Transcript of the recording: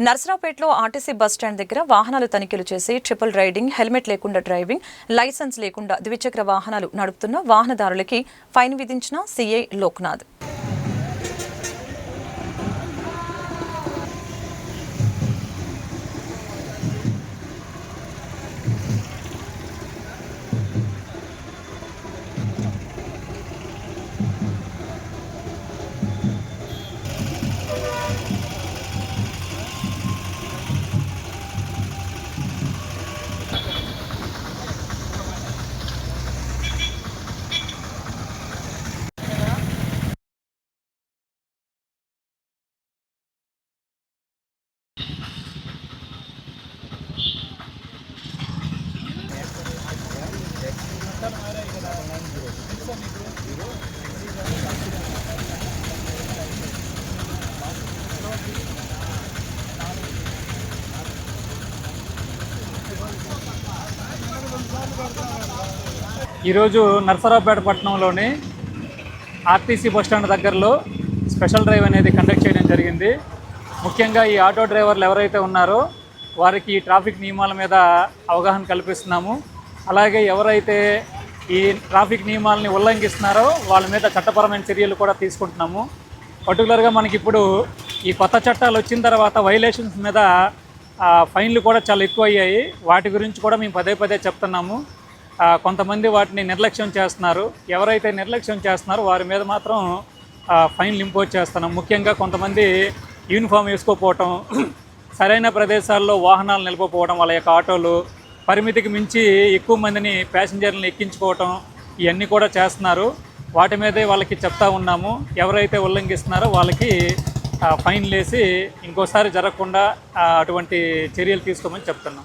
నర్సరావుపేటలో RTC bus stand దగ్గర వాహనాలు తనిఖీలు చేసి ట్రిపుల్ రైడింగ్, హెల్మెట్ లేకుండా డ్రైవింగ్, లైసెన్స్ లేకుండా ద్విచక్ర వాహనాలు నడుపుతున్న వాహనదారులకి ఫైన్ విధించిన సీఐ లోక్నాథ్. ఈరోజు నర్సరావుపేట పట్టణంలోని ఆర్టీసీ బస్టాండ్ దగ్గరలో స్పెషల్ డ్రైవ్ అనేది కండక్ట్ చేయడం జరిగింది. ముఖ్యంగా ఈ ఆటో డ్రైవర్లు ఎవరైతే ఉన్నారో వారికి ట్రాఫిక్ నియమాల మీద అవగాహన కల్పిస్తున్నాము. అలాగే ఎవరైతే ఈ ట్రాఫిక్ నియమాలని ఉల్లంఘిస్తున్నారో వాళ్ళ మీద చట్టపరమైన చర్యలు కూడా తీసుకుంటున్నాము. పర్టికులర్గా మనకి ఇప్పుడు ఈ కొత్త చట్టాలు వచ్చిన తర్వాత వైలేషన్స్ మీద ఫైన్లు కూడా చాలా ఎక్కువ అయ్యాయి. వాటి గురించి కూడా మేము పదే పదే చెప్తున్నాము. కొంతమంది వాటిని నిర్లక్ష్యం చేస్తున్నారు. ఎవరైతే నిర్లక్ష్యం చేస్తున్నారో వారి మీద మాత్రం ఫైన్లు ఇంపోజ్ చేస్తున్నాం. ముఖ్యంగా కొంతమంది యూనిఫామ్ వేసుకోకపోవటం, సరైన ప్రదేశాల్లో వాహనాలు నిలపకపోవడం, వాళ్ళ యొక్క ఆటోలు పరిమితికి మించి ఎక్కువ మందిని ప్యాసింజర్లను ఎక్కించుకోవటం, ఇవన్నీ కూడా చేస్తున్నారు. వాటి మీదే వాళ్ళకి చెప్తా ఉన్నాము. ఎవరైతే ఉల్లంఘిస్తున్నారో వాళ్ళకి ఫైన్లు వేసి ఇంకోసారి జరగకుండా అటువంటి చర్యలు తీసుకోమని చెప్తున్నాం.